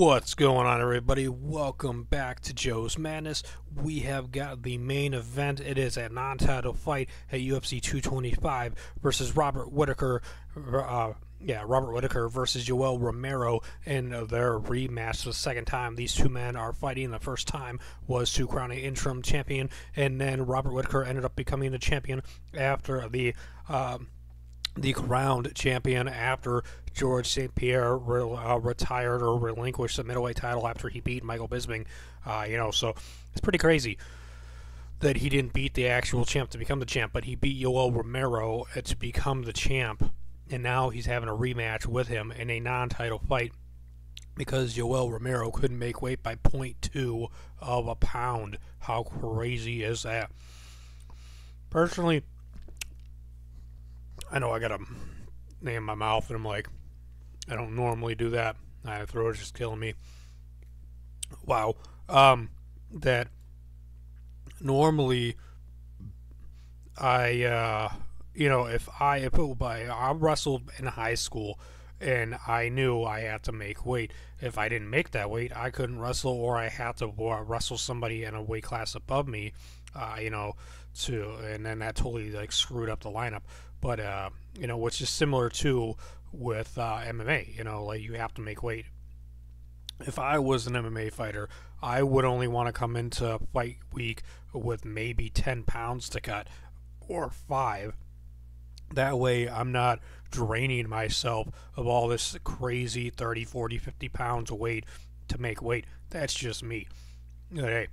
What's going on, everybody? Welcome back to Joe's Madness. We have got the main event. It is a non-title fight at UFC 225 versus Robert Whittaker. Robert Whittaker versus Yoel Romero in their rematch. The second time these two men are fighting. The first time was to crown an interim champion, and then Robert Whittaker ended up becoming the champion after the crowned champion after George St. Pierre retired or relinquished the middleweight title after he beat Michael Bisping. So it's pretty crazy that he didn't beat the actual champ to become the champ, but he beat Yoel Romero to become the champ, and now he's having a rematch with him in a non-title fight because Yoel Romero couldn't make weight by 0.2 of a pound. How crazy is that? Personally, I know I got a name in my mouth, and I'm like, I don't normally do that. My throat is just killing me. Wow. That normally I wrestled in high school, and I knew I had to make weight. If I didn't make that weight, I couldn't wrestle, or I had to wrestle somebody in a weight class above me, and then that totally screwed up the lineup. But which is similar to with MMA. You have to make weight. If I was an MMA fighter, I would only want to come into fight week with maybe 10 pounds to cut, or 5. That way I'm not draining myself of all this crazy 30, 40, 50 pounds of weight to make weight. That's just me. Hey.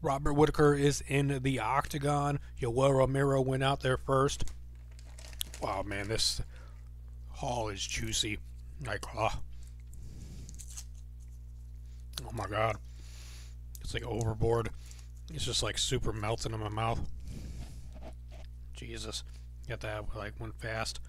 Robert Whittaker is in the octagon. Yoel Romero went out there first. Wow, man, this haul is juicy. Oh my god. It's like overboard. It's just super melting in my mouth. Jesus. Got that one fast.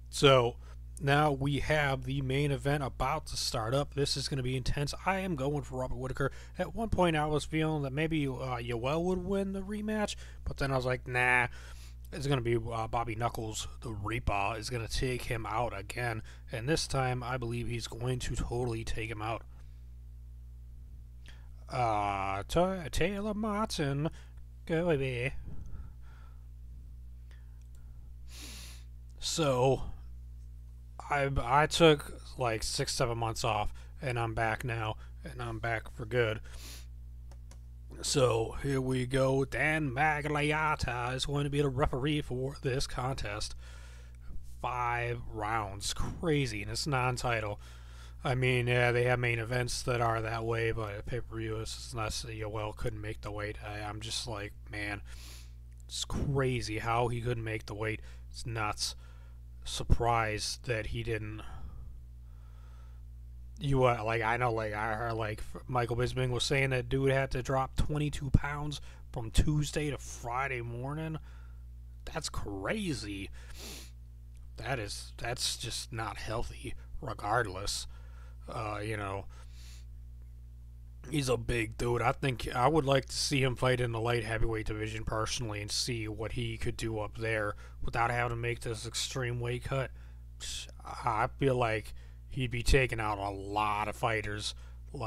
So now we have the main event about to start up. This is going to be intense. I am going for Robert Whittaker. At one point, I was feeling that maybe Yoel would win the rematch, but then I was like, nah, it's going to be Bobby Knuckles, the Reaper, is going to take him out again. And this time, I believe he's going to totally take him out. Taylor Martin, go away. So I took 6-7 months off, and I'm back now, and I'm back for good. So here we go. Dan Magliata is going to be the referee for this contest. 5 rounds. Crazy, and it's non-title. I mean, yeah, they have main events that are that way, but pay-per-view is not. Yoel couldn't make the weight. I'm just like, man, it's crazy how he couldn't make the weight. It's nuts. Surprised that he didn't. I know, I heard Michael Bisping was saying that dude had to drop 22 pounds from Tuesday to Friday morning. That's crazy. That's just not healthy. Regardless, he's a big dude. I think I would like to see him fight in the light heavyweight division personally and see what he could do up there without having to make this extreme weight cut. I feel like he'd be taking out a lot of fighters, all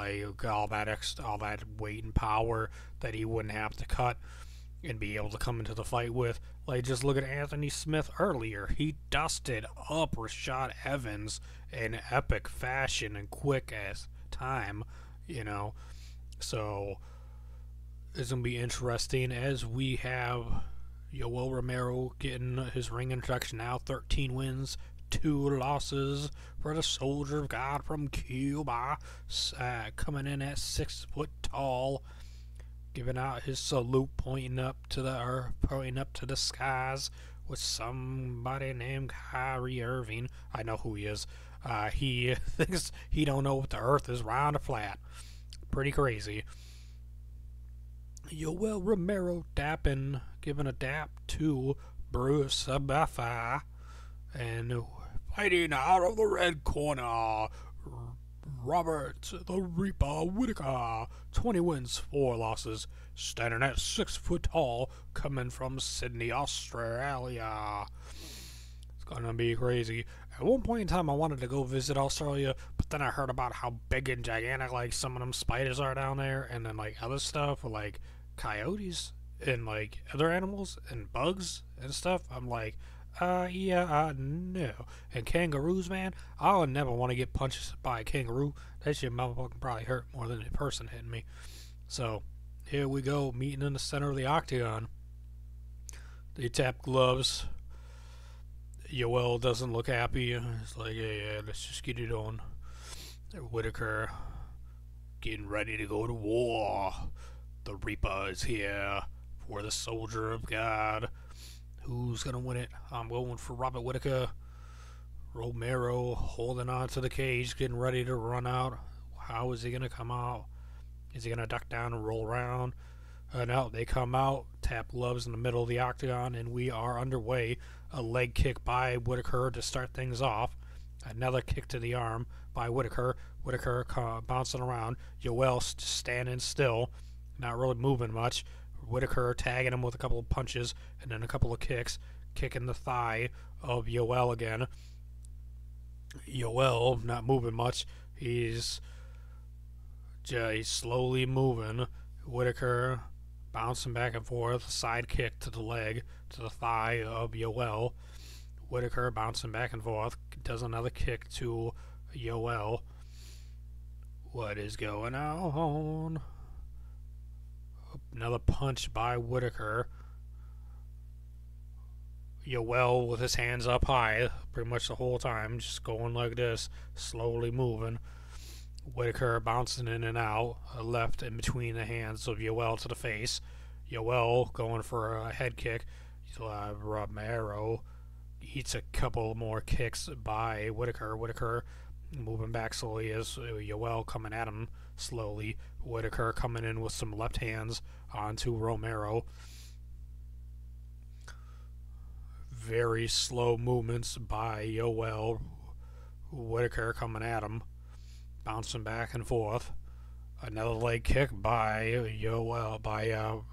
that weight and power that he wouldn't have to cut and be able to come into the fight with. Just look at Anthony Smith earlier. He dusted up Rashad Evans in epic fashion and quick ass time, So it's going to be interesting as we have Yoel Romero getting his ring introduction now. 13 wins, 2 losses for the Soldier of God from Cuba, coming in at 6 foot tall, giving out his salute, pointing up to the skies with somebody named Kyrie Irving. I know who he is. He thinks he don't know if the earth is round or flat. Pretty crazy. Yoel Romero giving a dap to Bruce Buffer. And fighting out of the red corner, Robert the Reaper Whittaker, 20 wins, 4 losses, standing at 6 foot tall, coming from Sydney, Australia. Gonna be crazy. At one point in time, I wanted to go visit Australia, but then I heard about how big and gigantic like some of them spiders are down there, and then like other stuff like coyotes and like other animals and bugs and stuff. I'm like, yeah, no. And kangaroos, man, I would never want to get punched by a kangaroo. That shit motherfucking probably hurt more than a person hitting me. So here we go, meeting in the center of the octagon. They tap gloves. Yoel doesn't look happy. It's like, yeah, let's just get it on. Whittaker getting ready to go to war. The Reaper is here for the soldier of God. Who's gonna win it? I'm going for Robert Whittaker. Romero holding on to the cage, getting ready to run out. How is he gonna come out? Is he gonna duck down and roll around? No, they come out, tap gloves in the middle of the octagon, and we are underway. A leg kick by Whittaker to start things off. Another kick to the arm by Whittaker. Whittaker bouncing around. Yoel standing still, not really moving much. Whittaker tagging him with a couple of punches and then a couple of kicks. Kicking the thigh of Yoel again. Yoel not moving much. He's slowly moving. Whittaker bouncing back and forth, side kick to the leg, to the thigh of Yoel. Whittaker bouncing back and forth, does another kick to Yoel. What is going on? Another punch by Whittaker. Yoel with his hands up high pretty much the whole time, just going like this, slowly moving. Whittaker bouncing in and out, left in between the hands of Yoel to the face. Yoel going for a head kick. Romero eats a couple more kicks by Whittaker. Whittaker moving back slowly as Yoel coming at him slowly. Whittaker coming in with some left hands onto Romero. Very slow movements by Yoel. Whittaker coming at him. Bouncing back and forth. Another leg kick by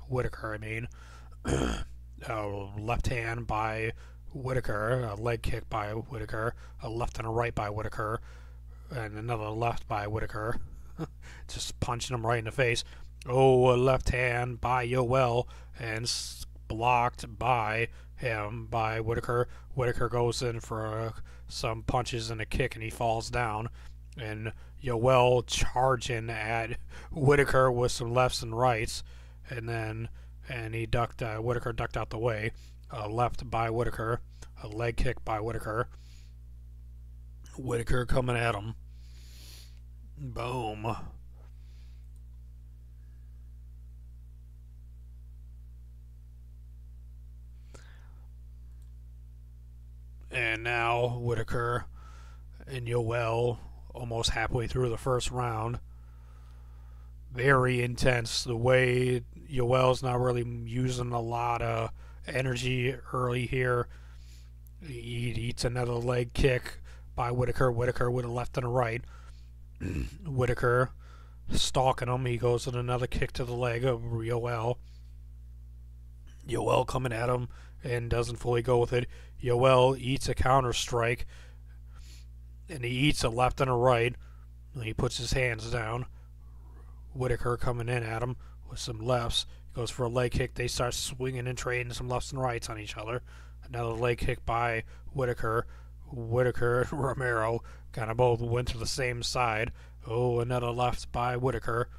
Whittaker, I mean. Left hand by Whittaker. A leg kick by Whittaker. A left and a right by Whittaker. And another left by Whittaker. Just punching him right in the face. Oh, a left hand by Yoel. And blocked by him, by Whittaker. Whittaker goes in for some punches and a kick, and he falls down. And Yoel charging at Whittaker with some lefts and rights, and he ducked. Whittaker ducked out the way. Left by Whittaker, a leg kick by Whittaker. Whittaker coming at him. Boom. And now Whittaker and Yoel almost halfway through the first round. Very intense. The way Yoel's not really using a lot of energy early here. He eats another leg kick by Whittaker. Whittaker with a left and a right. Whittaker stalking him. He goes with another kick to the leg of Yoel. Yoel coming at him and doesn't fully go with it. Yoel eats a counter strike. And he eats a left and a right. And he puts his hands down. Whittaker coming in at him with some lefts. He goes for a leg kick. They start swinging and trading some lefts and rights on each other. Another leg kick by Whittaker. Whittaker and Romero kind of both went to the same side. Oh, another left by Whittaker.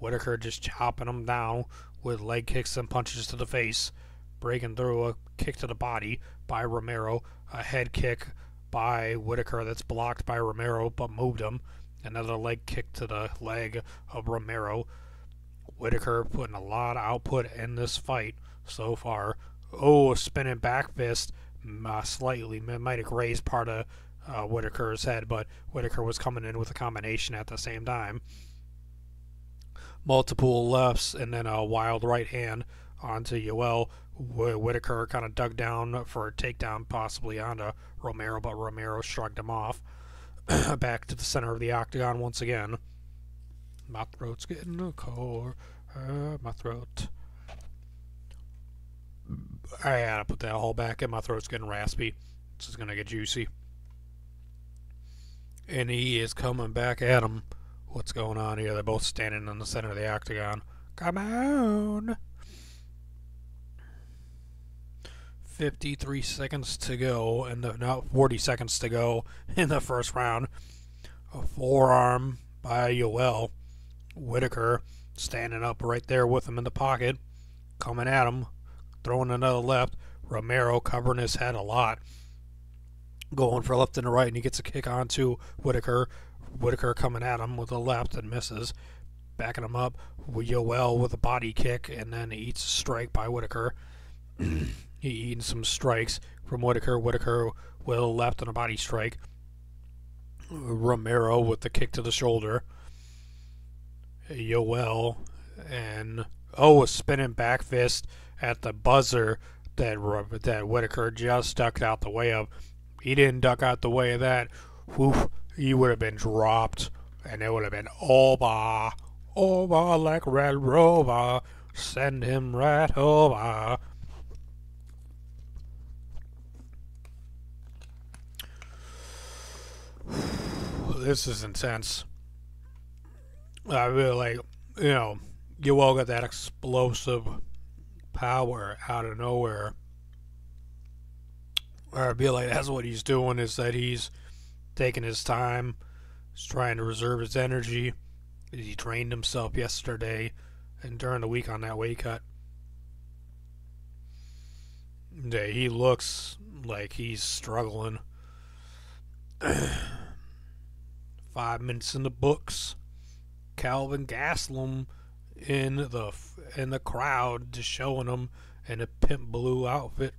Whittaker just chopping him down with leg kicks and punches to the face. Breaking through a kick to the body by Romero. A head kick by Whittaker that's blocked by Romero but moved him. Another leg kick to the leg of Romero. Whittaker putting a lot of output in this fight so far. Oh, a spinning back fist slightly might have grazed part of Whittaker's head, but Whittaker was coming in with a combination at the same time. Multiple lefts and then a wild right hand onto Yoel. Whittaker kind of dug down for a takedown possibly onto Romero, but Romero shrugged him off. Back to the center of the octagon once again. My throat's getting cold. My throat. I gotta put that whole back in. My throat's getting raspy. This is going to get juicy. And he is coming back at him. What's going on here? They're both standing in the center of the octagon. Come on! 53 seconds to go, and no, 40 seconds to go in the first round. A forearm by Yoel. Whittaker standing up right there with him in the pocket, coming at him, throwing another left. Romero covering his head a lot, going for left and the right, and he gets a kick onto Whittaker. Whittaker coming at him with a left and misses, backing him up. Yoel with a body kick, and then he eats a strike by Whittaker. He eating some strikes from Whittaker. Whittaker with a left and a body strike. Romero with the kick to the shoulder. Yoel and a spinning back fist at the buzzer that Whittaker just ducked out the way of. He didn't duck out the way of that. Woof, he would have been dropped, and it would have been over like Red Rover. Send him right over. This is intense. I really like, Yoel got that explosive power out of nowhere. I feel like that's what he's doing, is that he's taking his time. He's trying to reserve his energy. He trained himself yesterday and during the week on that weight cut. Yeah, he looks like he's struggling. 5 minutes in the books. Calvin Gastelum in the crowd, just showing him in a pimp blue outfit.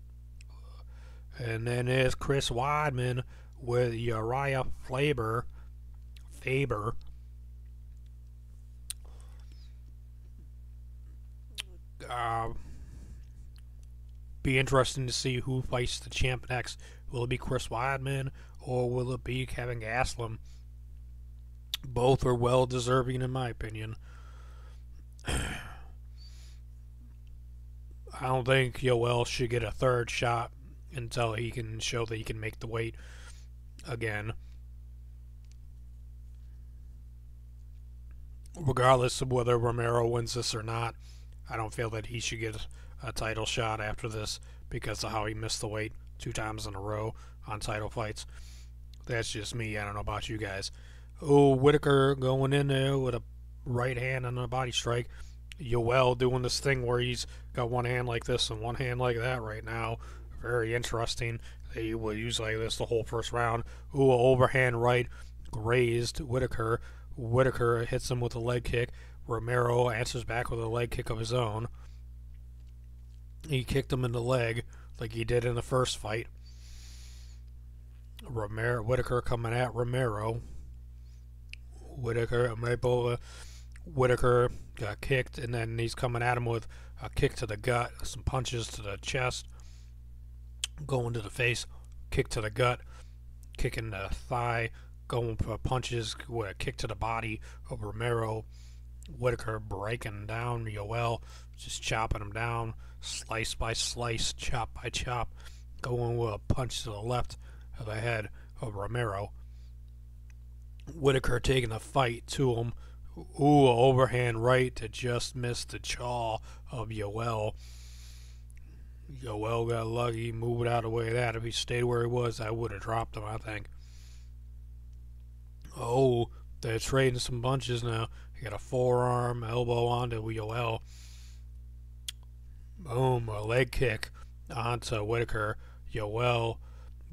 And then there's Chris Weidman with Uriah Faber. Be interesting to see who fights the champ next. Will it be Chris Weidman or will it be Kevin Gastelum? Both are well deserving, in my opinion. I don't think Yoel should get a third shot until he can show that he can make the weight again. Regardless of whether Romero wins this or not, I don't feel that he should get a title shot after this because of how he missed the weight 2 times in a row on title fights. That's just me. I don't know about you guys. Whittaker going in there with a right hand and a body strike. Yoel doing this thing where he's got one hand like this and one hand like that right now. Very interesting. He will use like this the whole first round. Overhand right grazed Whittaker. Whittaker hits him with a leg kick. Romero answers back with a leg kick of his own. He kicked him in the leg like he did in the first fight. Whittaker coming at Romero. Whittaker got kicked, and then he's coming at him with a kick to the gut, some punches to the chest, going to the face, kick to the gut, kicking the thigh, going for punches with a kick to the body of Romero. Whittaker breaking down Yoel, just chopping him down, slice by slice, chop by chop, going with a punch to the left of the head of Romero. Whittaker taking the fight to him. Overhand right to just miss the jaw of Yoel. Yoel got lucky, moved out of the way of that. If he stayed where he was, I would have dropped him, I think. They're trading some punches now. You got a forearm, elbow onto Yoel. Boom, a leg kick onto Whittaker. Yoel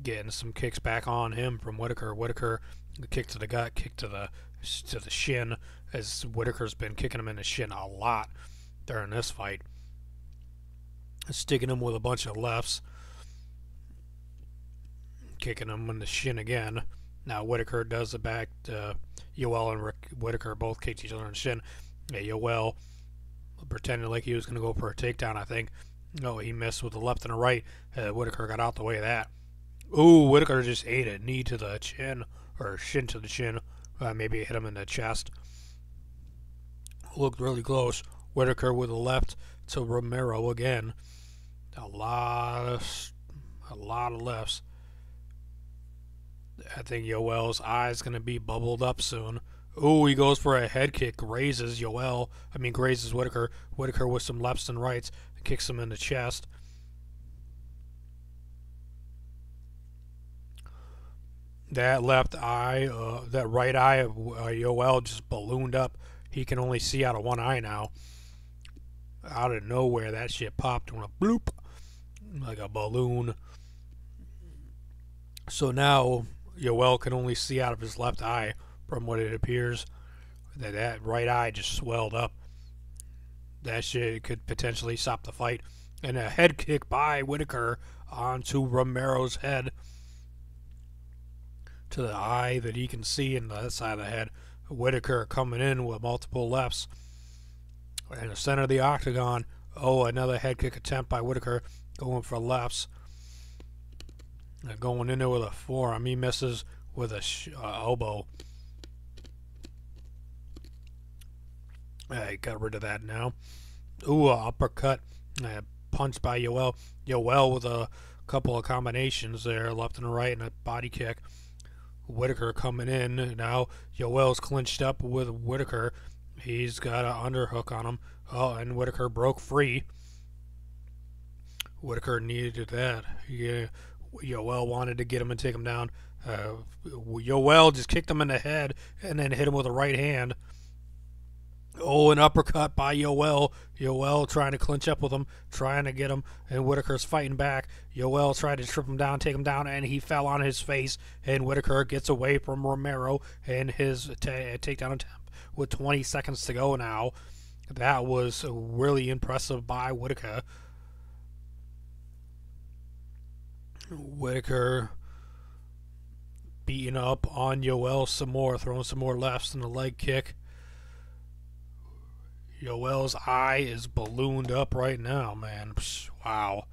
getting some kicks back on him from Whittaker. Whittaker, kick to the gut, kick to the shin, as Whittaker's been kicking him in the shin a lot during this fight. Sticking him with a bunch of lefts. Kicking him in the shin again. Now Whittaker does the back. Yoel and Whittaker both kicked each other in the shin. Yoel pretended like he was going to go for a takedown, I think. No, he missed with the left and the right. Whittaker got out the way of that. Whittaker just ate a knee to the chin, or shin to the chin. Maybe it hit him in the chest. Looked really close. Whittaker with a left to Romero again. A lot of lefts. I think Yoel's eye's gonna be bubbled up soon. Ooh, he goes for a head kick, grazes grazes Whittaker. Whittaker with some lefts and rights, kicks him in the chest. That left eye, that right eye of Yoel just ballooned up. He can only see out of one eye now. Out of nowhere, that shit popped and went bloop, like a balloon. So now Yoel can only see out of his left eye, from what it appears. That right eye just swelled up. That shit could potentially stop the fight. And a head kick by Whittaker onto Romero's head, to the eye that he can see in the side of the head. Whittaker coming in with multiple lefts. In the center of the octagon, oh, another head kick attempt by Whittaker, going for lefts. Going in there with a forearm. He misses with a elbow. He got rid of that now. Ooh, uppercut. Punch by Yoel. Yoel with a couple of combinations there, left and right, and a body kick. Whittaker coming in. Now Yoel's clinched up with Whittaker. He's got an underhook on him. Oh, and Whittaker broke free. Whittaker needed that. Yeah, Yoel wanted to get him and take him down. Yoel just kicked him in the head and then hit him with a right hand. Oh, an uppercut by Yoel. Yoel trying to clinch up with him, trying to get him, and Whittaker's fighting back. Yoel tried to trip him down, take him down, and he fell on his face, and Whittaker gets away from Romero and his takedown attempt with 20 seconds to go now. That was really impressive by Whittaker. Whittaker beating up on Yoel some more, throwing some more lefts and a leg kick. Yoel's eye is ballooned up right now, man. Wow.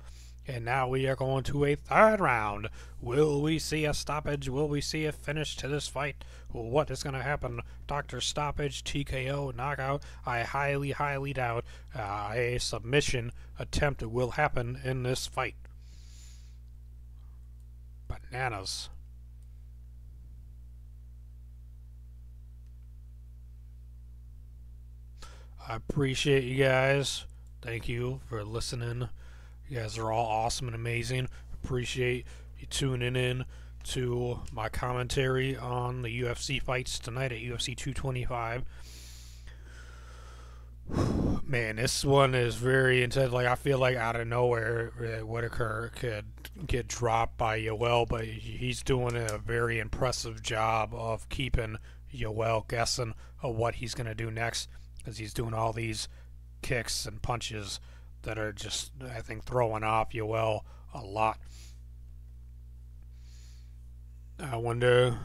And now we are going to a third round. Will we see a stoppage? Will we see a finish to this fight? What is going to happen? Doctor stoppage, TKO, knockout? I highly, highly doubt a submission attempt will happen in this fight. Bananas. I appreciate you guys. Thank you for listening. You guys are all awesome and amazing. Appreciate you tuning in to my commentary on the UFC fights tonight at UFC 225. Man, this one is very intense. Like, I feel like out of nowhere, Whittaker could get dropped by Yoel, but he's doing a very impressive job of keeping Yoel guessing of what he's going to do next, because he's doing all these kicks and punches that are just, I think, throwing off Yoel a lot. I wonder,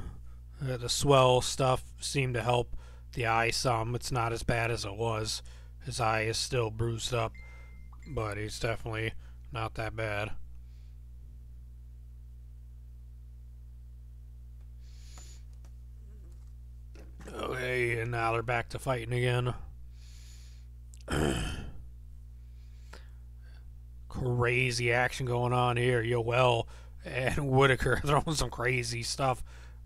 the swell stuff seemed to help the eye some. It's not as bad as it was. His eye is still bruised up, but he's definitely not that bad. Okay, and now they're back to fighting again. Crazy action going on here. Yoel and Whittaker throwing some crazy stuff,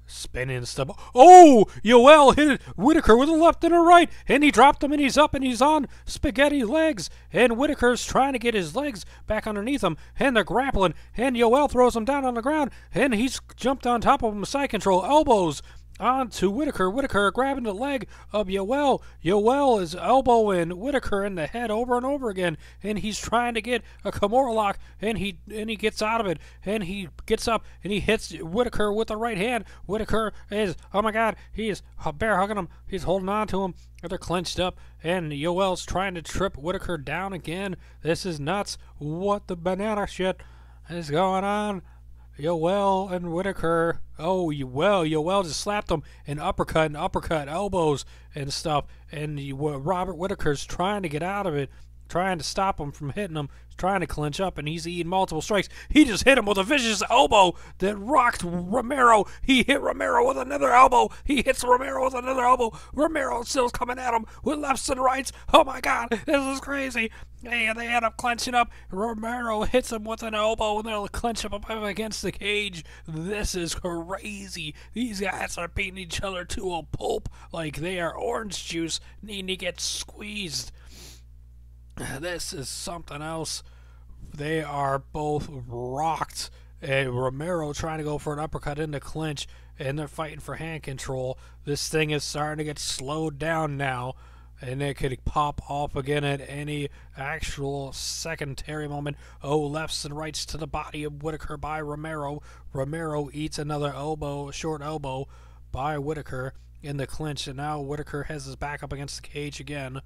spinning stuff. Oh, Yoel hit Whittaker with a left and a right, and he dropped him, and he's up, and he's on spaghetti legs, and Whittaker's trying to get his legs back underneath him, and they're grappling, and Yoel throws him down on the ground, and he's jumped on top of him, side control, elbows on to Whittaker. Whittaker grabbing the leg of Yoel. Yoel is elbowing Whittaker in the head over and over again, and he's trying to get a Kimura lock, and he gets out of it, and he gets up, and he hits Whittaker with the right hand. Whittaker is, oh my God, he is bear hugging him. He's holding on to him. They're clenched up, and Yoel's trying to trip Whittaker down again. This is nuts. What the banana shit is going on? Yoel and Whittaker. Oh, Yoel just slapped him and uppercut, elbows and stuff. And Robert Whittaker's trying to get out of it. trying to stop him from hitting him, trying to clinch up, and he's eating multiple strikes. He just hit him with a vicious elbow that rocked Romero. He hit Romero with another elbow. He hits Romero with another elbow. Romero still's coming at him with lefts and rights. Oh my God, this is crazy. And they end up clenching up. Romero hits him with an elbow, and they'll clench him up against the cage. This is crazy. These guys are beating each other to a pulp like they are orange juice needing to get squeezed. This is something else. They are both rocked. And Romero trying to go for an uppercut in the clinch, and they're fighting for hand control. This thing is starting to get slowed down now, and it could pop off again at any actual secondary moment. Oh, lefts and rights to the body of Whittaker by Romero. Romero eats another elbow, short elbow by Whittaker in the clinch, and now Whittaker has his back up against the cage again.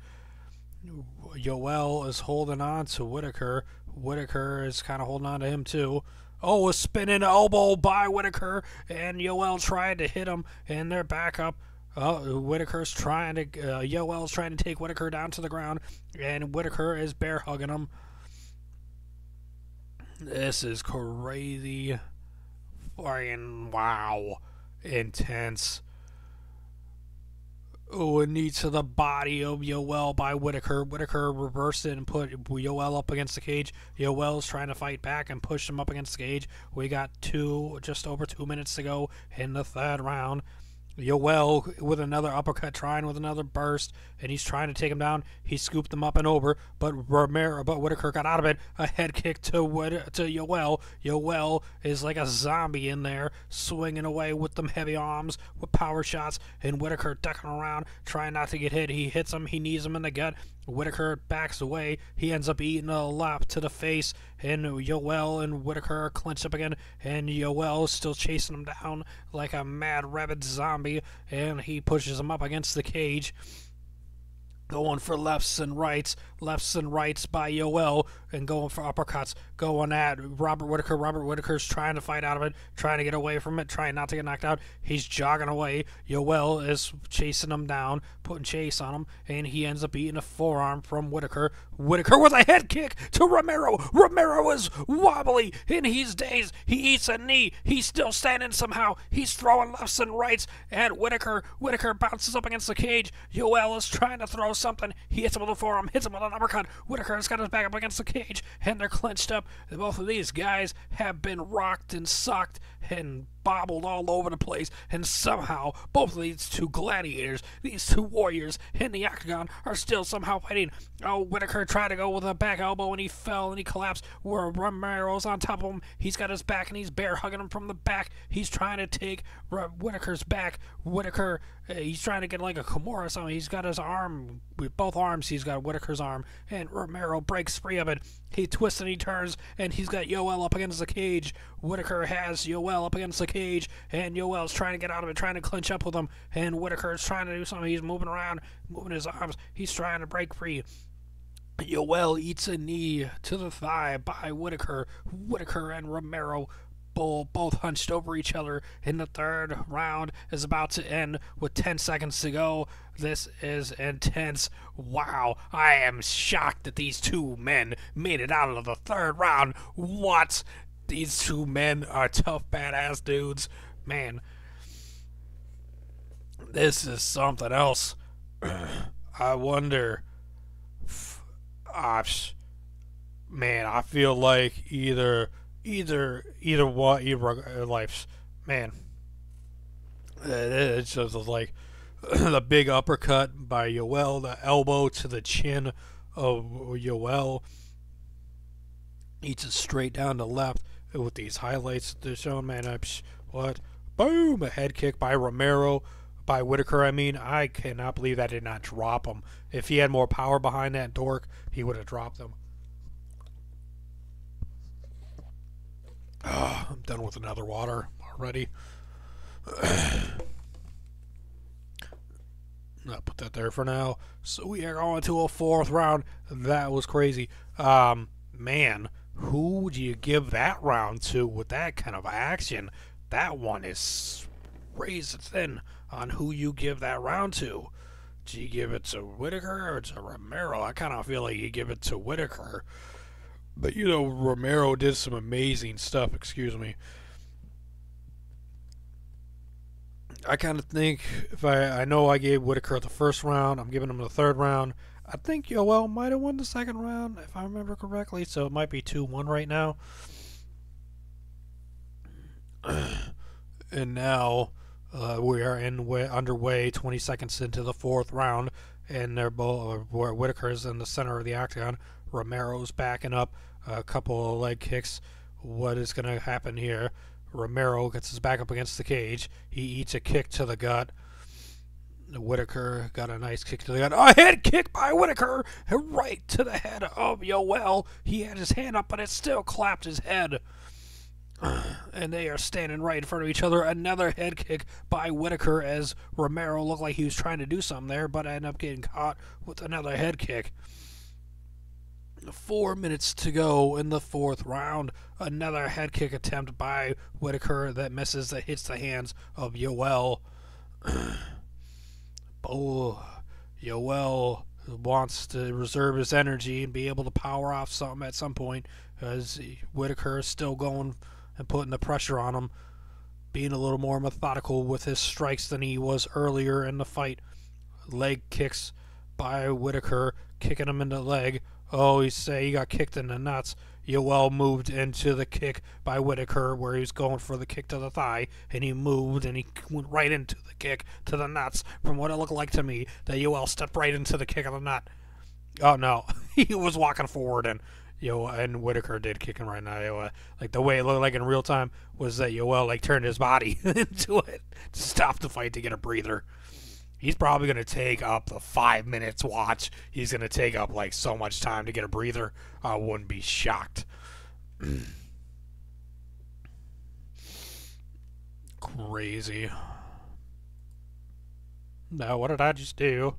Yoel is holding on to Whittaker. Whittaker is kind of holding on to him too. Oh, a spinning elbow by Whittaker, and Yoel tried to hit him, and they're back up. Whittaker's trying to, Yoel's trying to take Whittaker down to the ground, and Whittaker is bear hugging him. This is crazy. Fucking wow. Intense. Oh, a knee to the body of Yoel by Whittaker. Whittaker reversed it and put Yoel up against the cage. Yoel's trying to fight back and push him up against the cage. We got just over 2 minutes to go in the third round. Yoel with another uppercut, trying with another burst, and he's trying to take him down. He scooped him up and over, but Whittaker got out of it. A head kick to Yoel. Yoel is like a zombie in there, swinging away with them heavy arms, with power shots, and Whittaker ducking around, trying not to get hit. He hits him, he knees him in the gut. Whittaker backs away. He ends up eating a lap to the face, and Yoel and Whittaker are clinched up again, and Yoel is still chasing him down like a mad rabid zombie, and he pushes him up against the cage. Going for lefts and rights by Yoel, and going for uppercuts, going at Robert Whittaker. Robert Whittaker's trying to fight out of it, trying to get away from it, trying not to get knocked out. He's jogging away. Yoel is chasing him down, putting chase on him, and he ends up eating a forearm from Whittaker. Whittaker with a head kick to Romero. Romero is wobbly, and he's dazed. He eats a knee. He's still standing somehow. He's throwing lefts and rights at Whittaker. Whittaker bounces up against the cage. Yoel is trying to throw something. He hits him with a forearm, hits him with an uppercut. Whittaker's got his back up against the cage, and they're clenched up. Both of these guys have been rocked and sucked and bobbled all over the place, and somehow both of these two gladiators, these two warriors in the octagon, are still somehow fighting. Oh, Whittaker tried to go with a back elbow, and he fell and he collapsed. Where Romero's on top of him, he's got his back and he's bear hugging him from the back. He's trying to take Whittaker's back. Whittaker, he's trying to get like a Kimura or something. He's got his arm, with both arms, he's got Whittaker's arm, and Romero breaks free of it. He twists and he turns, and he's got Yoel up against the cage. Whittaker has Yoel up against the cage, and Yoel's trying to get out of it, trying to clinch up with him, and Whittaker's trying to do something. He's moving around, moving his arms. He's trying to break free. Yoel eats a knee to the thigh by Whittaker. Whittaker and Romero both hunched over each other, and the third round is about to end with 10 seconds to go. This is intense. Wow, I am shocked that these two men made it out of the third round. What? These two men are tough, badass dudes. Man, this is something else. I wonder. Man, I feel like either life's, man. It's just like the big uppercut by Yoel, the elbow to the chin of Yoel. Eats it straight down the left with these highlights they're showing, man. What? Boom! A head kick by Romero. By Whittaker, I mean. I cannot believe that did not drop him. If he had more power behind that dork, he would have dropped him. I'm done with another water already. I'll put that there for now. So we are going to a fourth round. That was crazy. Man, who do you give that round to with that kind of action? That one is razor thin on who you give that round to. Do you give it to Whittaker or to Romero? I kind of feel like you give it to Whittaker. But, you know, Romero did some amazing stuff, excuse me. I kind of think, if I know I gave Whittaker the first round, I'm giving him the third round. I think Yoel might have won the second round, if I remember correctly, so it might be 2-1 right now. And now we are underway 20 seconds into the fourth round, and they're both Whittaker's in the center of the octagon. Romero's backing up, a couple of leg kicks. What is going to happen here? Romero gets his back up against the cage. He eats a kick to the gut. Whittaker got a nice kick to the gut. A head kick by Whittaker right to the head of Yoel. He had his hand up, but it still clapped his head. And they are standing right in front of each other. Another head kick by Whittaker as Romero looked like he was trying to do something there, but ended up getting caught with another head kick. 4 minutes to go in the fourth round. Another head kick attempt by Whittaker that misses, that hits the hands of Yoel. Yoel wants to reserve his energy and be able to power off something at some point, as Whittaker is still going and putting the pressure on him, being a little more methodical with his strikes than he was earlier in the fight. Leg kicks by Whittaker, kicking him in the leg. Oh, he got kicked in the nuts. Yoel moved into the kick by Whittaker, where he was going for the kick to the thigh, and he moved and he went right into the kick to the nuts. From what it looked like to me, that Yoel stepped right into the kick of the nut. Oh no, he was walking forward, and and Whittaker did kick him right now. Like the way it looked like in real time was that Yoel like turned his body into it to stop the fight to get a breather. He's probably going to take up the 5 minutes watch. He's going to take up like so much time to get a breather. I wouldn't be shocked. Crazy. Now, what did I just do?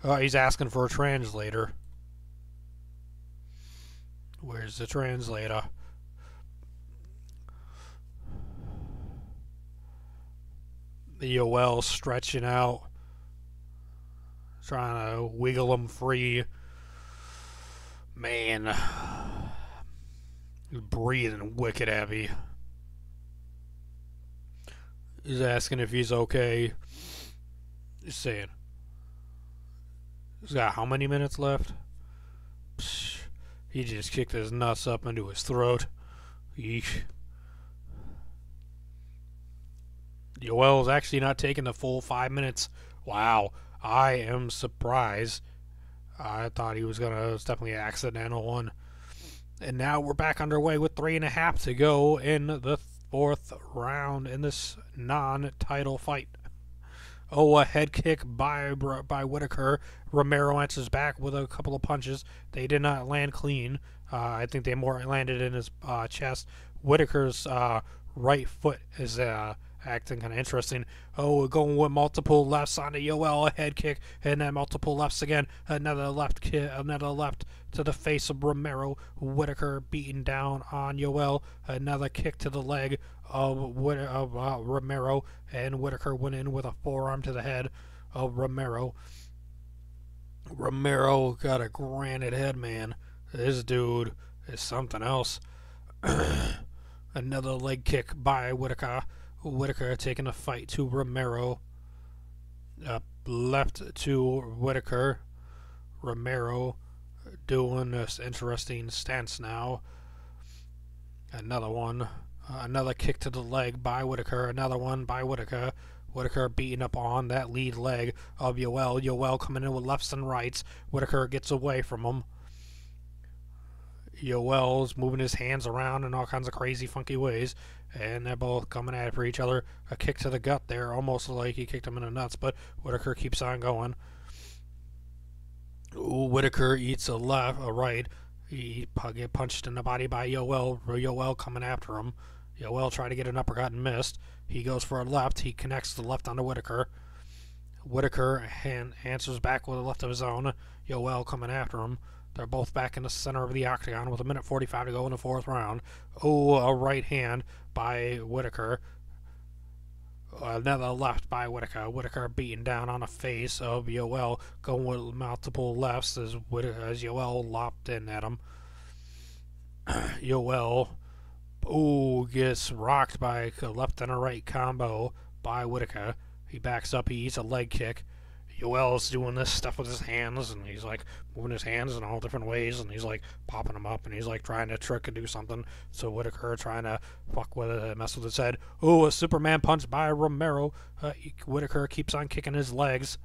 Oh, he's asking for a translator. Where's the translator? Yoel stretching out, trying to wiggle him free. Man, he's breathing wicked heavy. He's asking if he's okay. He's saying, he's got how many minutes left? Psh, he just kicked his nuts up into his throat. Yeesh. Yoel's actually not taking the full 5 minutes. Wow, I am surprised. I thought he was going to, it's definitely an accidental one. And now we're back underway with 3.5 to go in the fourth round in this non-title fight. Oh, a head kick by Whittaker. Romero answers back with a couple of punches. They did not land clean. I think they more landed in his chest. Whittaker's right foot is acting kind of interesting. Oh, going with multiple lefts onto Yoel, a head kick, and then multiple lefts again. Another left to the face of Romero. Whittaker beating down on Yoel. Another kick to the leg of Romero, and Whittaker went in with a forearm to the head of Romero. Romero got a granite head, man. This dude is something else. Another leg kick by Whittaker. Whittaker taking a fight to Romero. Left to Whittaker. Romero doing this interesting stance now. Another one. Another kick to the leg by Whittaker. Another one by Whittaker. Whittaker beating up on that lead leg of Yoel. Yoel coming in with lefts and rights. Whittaker gets away from him. Yoel's moving his hands around in all kinds of crazy, funky ways, and they're both coming at it for each other. A kick to the gut there, almost like he kicked him in the nuts, but Whittaker keeps on going. Ooh, Whittaker eats a right. He get punched in the body by Yoel. Yoel coming after him. Yoel tried to get an uppercut and missed. He goes for a left. He connects the left onto Whittaker. Whittaker answers back with a left of his own. Yoel coming after him. They're both back in the center of the octagon with 1:45 to go in the fourth round. Oh, a right hand by Whittaker. Another left by Whittaker. Whittaker beating down on the face of Yoel, going with multiple lefts as Yoel lopped in at him. Yoel, gets rocked by a left and a right combo by Whittaker. He backs up, he eats a leg kick. Yoel's doing this stuff with his hands, and he's like moving his hands in all different ways, and he's like popping them up, and he's like trying to trick and do something. So Whittaker trying to fuck with it, mess with his head. A Superman punch by Romero. Whittaker keeps on kicking his legs.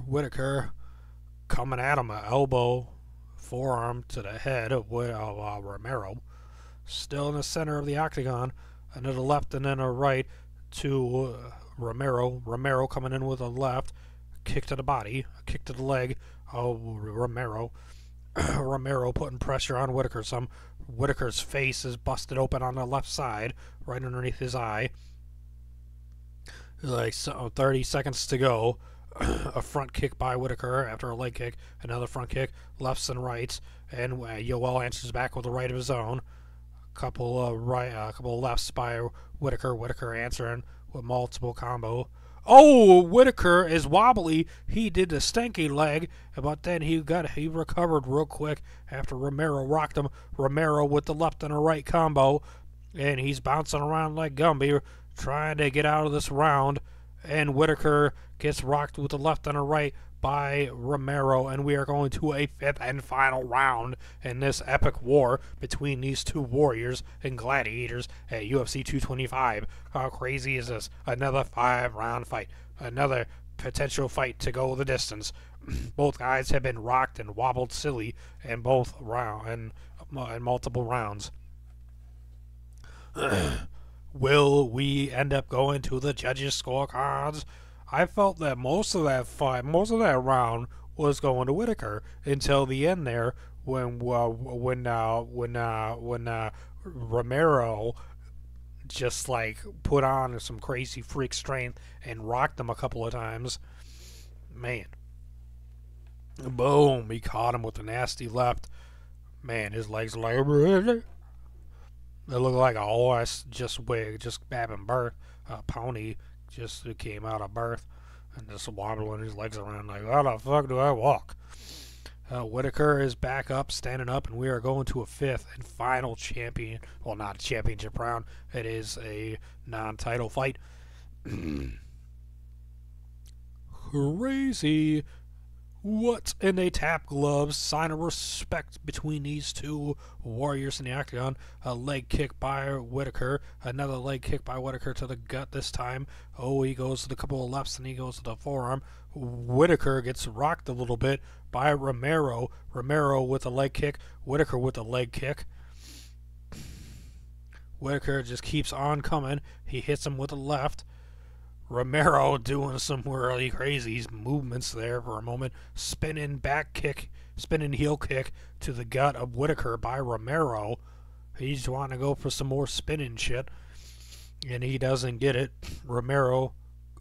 Whittaker coming at him, an elbow, forearm to the head of Romero. Still in the center of the octagon. Another left and then a right to Romero. Romero coming in with a left, kick to the body, a kick to the leg of Romero. Romero putting pressure on Whittaker some. Whittaker's face is busted open on the left side, right underneath his eye. Like 30 seconds to go. A front kick by Whittaker after a leg kick. Another front kick, lefts and rights, and Yoel answers back with a right of his own. A couple of lefts by Whittaker. Whittaker answering with multiple combo. Whittaker is wobbly. He did the stanky leg, but then he recovered real quick after Romero rocked him. Romero with the left and a right combo, and he's bouncing around like Gumby, trying to get out of this round. And Whittaker gets rocked with the left and a right by Romero, and we are going to a fifth and final round in this epic war between these two warriors and gladiators at UFC 225. How crazy is this? Another 5-round fight. Another potential fight to go the distance. Both guys have been rocked and wobbled silly in both in multiple rounds. Will we end up going to the judges' scorecards? I felt that most of that round was going to Whittaker until the end there, when Romero just like put on some crazy freak strength and rocked him a couple of times. Man, boom! He caught him with a nasty left. Man, his legs are like. It looked like a horse just having birth. A pony just came out of birth and just wobbling his legs around like, how the fuck do I walk? Whittaker is back up, standing up, and we are going to a fifth and final champion. Well, not a championship round. It is a non-title fight. Crazy. What? And they tap gloves, sign of respect between these two warriors in the octagon. A leg kick by Whittaker, another leg kick by Whittaker to the gut this time. He goes to the couple of lefts and he goes to the forearm. Whittaker gets rocked a little bit by Romero. Romero with a leg kick, Whittaker with a leg kick. Whittaker just keeps on coming. He hits him with a left. Romero doing some really crazy movements there for a moment. Spinning heel kick to the gut of Whittaker by Romero. He's wanting to go for some more spinning shit, and he doesn't get it. Romero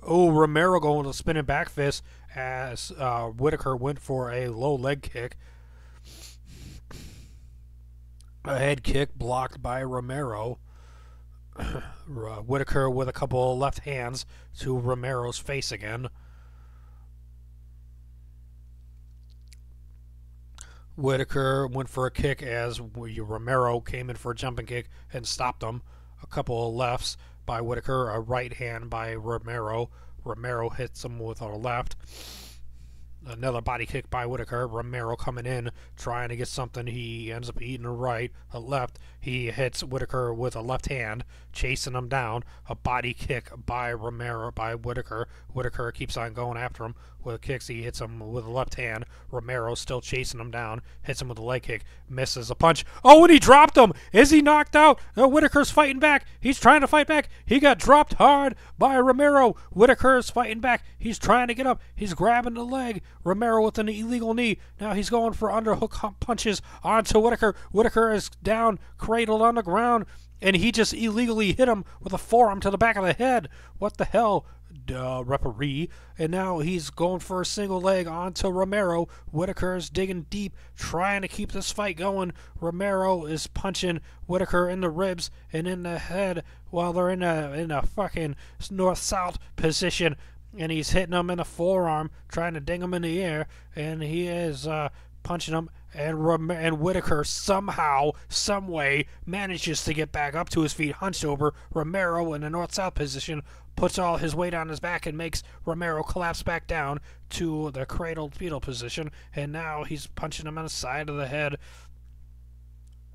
going to spinning back fist as Whittaker went for a low leg kick. A head kick blocked by Romero. Whittaker with a couple of left hands to Romero's face again. Whittaker went for a kick as Romero came in for a jumping kick and stopped him. A couple of lefts by Whittaker, a right hand by Romero. Romero hits him with a left. Another body kick by Whittaker. Romero coming in, trying to get something. He ends up eating a left. He hits Whittaker with a left hand, chasing him down. A body kick by Whittaker. Whittaker keeps on going after him with kicks. He hits him with a left hand. Romero still chasing him down. Hits him with a leg kick. Misses a punch. And he dropped him. Is he knocked out? Whittaker's fighting back. He's trying to fight back. He got dropped hard by Romero. Whittaker's fighting back. He's trying to get up. He's grabbing the leg. Romero with an illegal knee. Now he's going for underhook punches onto Whittaker. Whittaker is down, cradled on the ground, and he just illegally hit him with a forearm to the back of the head. What the hell? referee, and now he's going for a single leg onto Romero. Whittaker is digging deep, trying to keep this fight going. Romero is punching Whittaker in the ribs and in the head while they're in a fucking north-south position, and he's hitting him in the forearm, trying to ding him in the air, and he is punching him, and Whittaker somehow, some way, manages to get back up to his feet, hunched over. Romero in the north-south position puts all his weight on his back and makes Romero collapse back down to the cradled fetal position, and now he's punching him on the side of the head.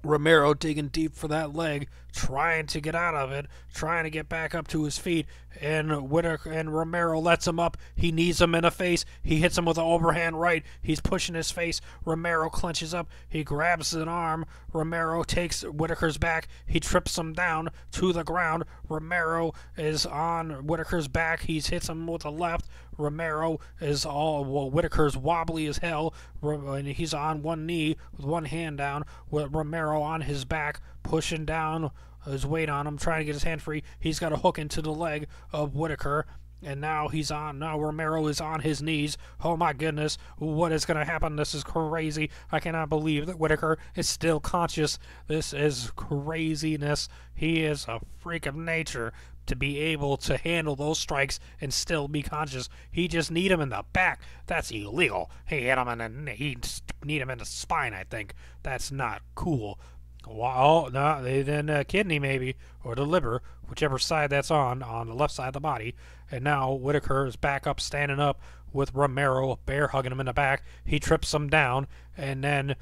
Romero digging deep for that leg, trying to get out of it, trying to get back up to his feet, and Whittaker and Romero lets him up. He knees him in the face. He hits him with an overhand right. He's pushing his face. Romero clenches up. He grabs an arm. Romero takes Whittaker's back. He trips him down to the ground. Romero is on Whittaker's back. He hits him with a left. Romero is Whittaker's wobbly as hell, and he's on one knee with one hand down, with Romero on his back, pushing down his weight on him, trying to get his hand free. He's got a hook into the leg of Whittaker, and now Romero is on his knees. Oh my goodness, what is going to happen? This is crazy. I cannot believe that Whittaker is still conscious. This is craziness. He is a freak of nature to be able to handle those strikes and still be conscious. He just need him in the back. That's illegal. He hit him he need him in the spine, I think. That's not cool. Well, no, then the kidney maybe, or the liver, whichever side that's on the left side of the body. And now Whittaker is back up, standing up with Romero bear hugging him in the back. He trips him down, and then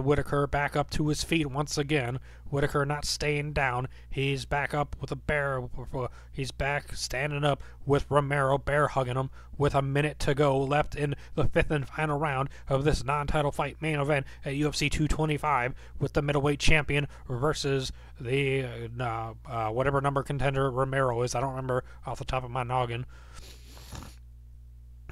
Whittaker back up to his feet once again. Whittaker not staying down. He's back up with a bear. He's back standing up with Romero bear hugging him with a minute to go left in the fifth and final round of this non-title fight main event at UFC 225 with the middleweight champion versus the whatever number contender Romero is. I don't remember off the top of my noggin.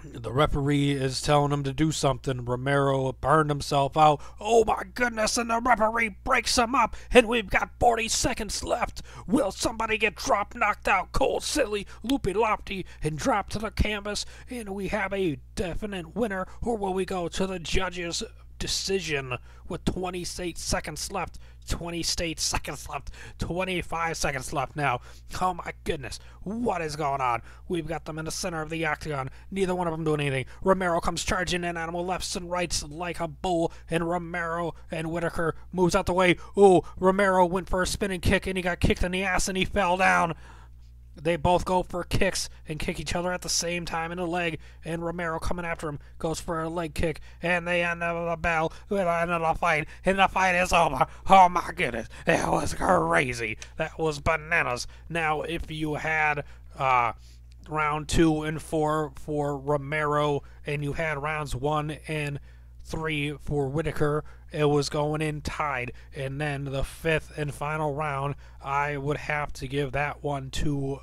The referee is telling him to do something. Romero burned himself out. Oh my goodness, and the referee breaks him up, and we've got 40 seconds left. Will somebody get dropped, knocked out, cold, silly, loopy-lopty, and dropped to the canvas, and we have a definite winner, or will we go to the judges' decision with 28 seconds left? 28 seconds left. 25 seconds left now. Oh my goodness. What is going on? We've got them in the center of the octagon. Neither one of them doing anything. Romero comes charging in, animal lefts and rights like a bull, and Romero and Whittaker moves out the way. Oh, Romero went for a spinning kick, and he got kicked in the ass, and he fell down. They both go for kicks and kick each other at the same time in the leg, and Romero coming after him goes for a leg kick, and they end up the bell with another fight, and the fight is over. Oh my goodness, that was crazy. That was bananas. Now, if you had round 2 and 4 for Romero, and you had rounds 1 and 3 for Whittaker, it was going in tied. And then the 5th and final round, I would have to give that one to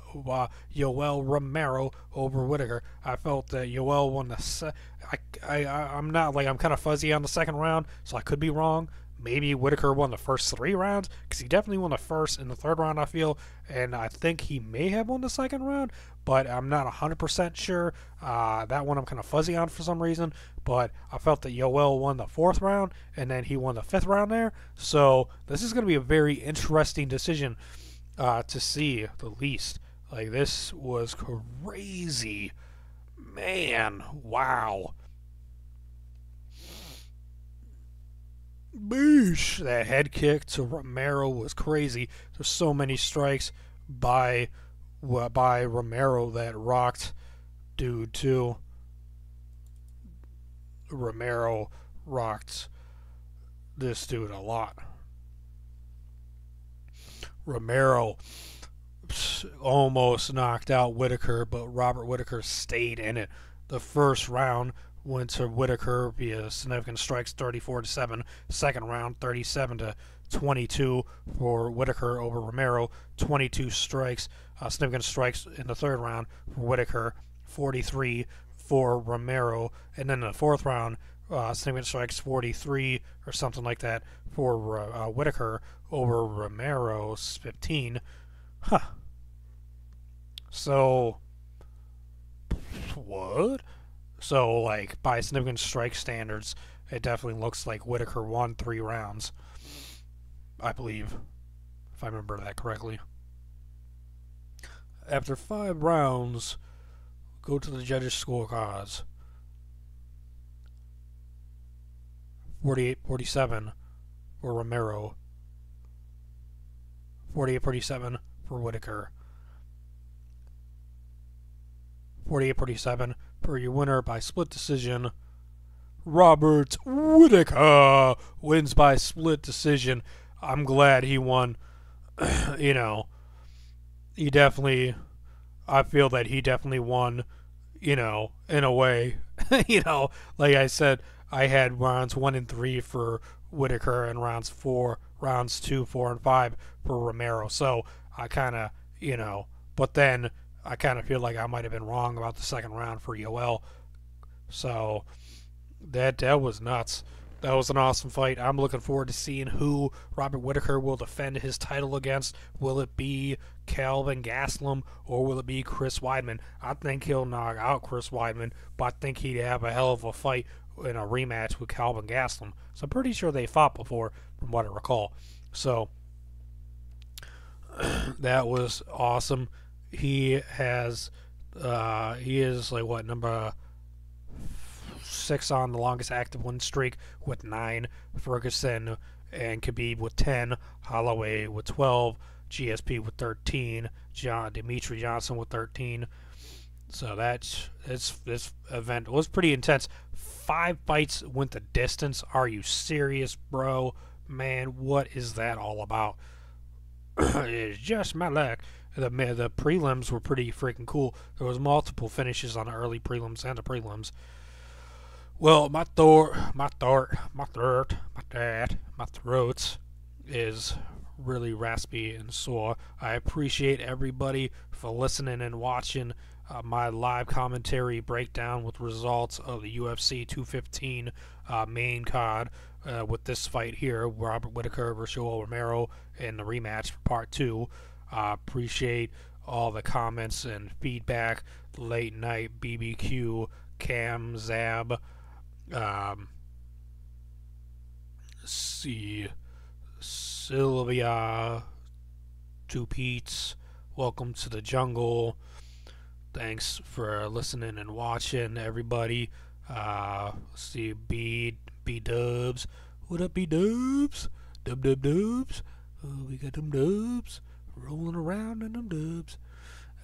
Yoel Romero over Whittaker. I felt that Yoel won the I'm kind of fuzzy on the second round, so I could be wrong. Maybe Whittaker won the first 3 rounds, because he definitely won the first and the third round, I feel, and I think he may have won the second round, but I'm not 100% sure. That one I'm kind of fuzzy on for some reason, but I felt that Yoel won the 4th round, and then he won the 5th round there, so this is going to be a very interesting decision to see, the least. Like, this was crazy. Man, wow. Boosh! That head kick to Romero was crazy. There's so many strikes by Romero that rocked dude too. Romero rocked this dude a lot. Romero almost knocked out Whittaker, but Robert Whittaker stayed in it. The first round went to Whittaker via significant strikes, 34-7. Second round, 37-22 for Whittaker over Romero. 22 strikes, significant strikes in the third round for Whittaker, 43 for Romero. And then in the fourth round, significant strikes, 43 or something like that for Whittaker over Romero's 15. So what? So, like, by significant strike standards, it definitely looks like Whittaker won 3 rounds, I believe, if I remember that correctly. After 5 rounds, go to the judges' scorecards. 48-47 for Romero. 48-47 for Whittaker. 48-47 for your winner by split decision. Robert Whittaker wins by split decision. I'm glad he won. You know, he definitely, I feel that he definitely won, you know, in a way. You know, like I said, I had rounds 1 and 3 for Whittaker and rounds 2, 4, and 5 for Romero. So I kind of, you know, but then I kind of feel like I might have been wrong about the second round for Yoel. So that was nuts. That was an awesome fight. I'm looking forward to seeing who Robert Whittaker will defend his title against. Will it be Kelvin Gastelum or will it be Chris Weidman? I think he'll knock out Chris Weidman, but I think he'd have a hell of a fight in a rematch with Kelvin Gastelum. So I'm pretty sure they fought before, from what I recall. So that was awesome. He is like what, number 6 on the longest active win streak with 9. Ferguson and Khabib with 10. Holloway with 12. GSP with 13. Dimitri Johnson with 13. So this event was pretty intense. 5 fights went the distance. Are you serious, bro? Man, what is that all about? It's just my luck. The prelims were pretty freaking cool. There was multiple finishes on the early prelims and the prelims. Well, my throat is really raspy and sore. I appreciate everybody for listening and watching my live commentary breakdown with results of the UFC 215 main card with this fight here, Robert Whittaker versus Yoel Romero in the rematch for part 2. Appreciate all the comments and feedback. Late Night, BBQ, Cam, Zab, see Sylvia, Two Pete's, welcome to the jungle. Thanks for listening and watching, everybody. See B Dubs. What up, B Dubs? Dubs. Oh, we got them dubs rolling around in them dubs.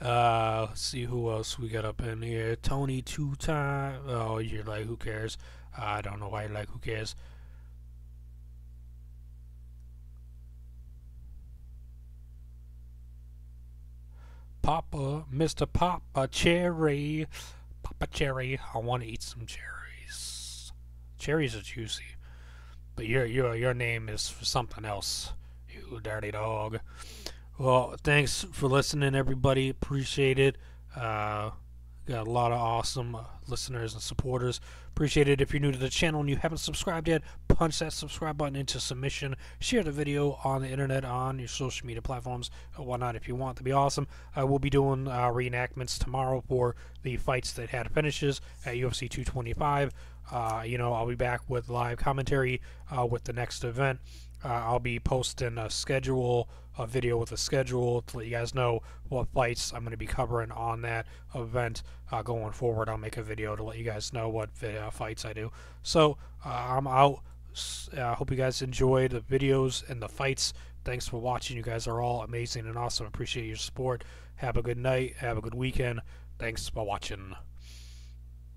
Let's see who else we got up in here. Tony 2-time. Oh, you're like, who cares? I don't know why you're like, who cares? Mr. Papa Cherry. Papa Cherry. I want to eat some cherries. Cherries are juicy. But your name is for something else, you dirty dog. Well, thanks for listening, everybody. Appreciate it. Got a lot of awesome listeners and supporters. Appreciate it. If you're new to the channel and you haven't subscribed yet, punch that subscribe button into submission. Share the video on the internet, on your social media platforms, and whatnot if you want to be awesome. I will be doing reenactments tomorrow for the fights that had finishes at UFC 225. I'll be back with live commentary with the next event. I'll be posting a video with a schedule to let you guys know what fights I'm going to be covering on that event going forward. I'll make a video to let you guys know what fights I do. So I'm out. I hope you guys enjoyed the videos and the fights. Thanks for watching. You guys are all amazing and awesome. Appreciate your support. Have a good night. Have a good weekend. Thanks for watching.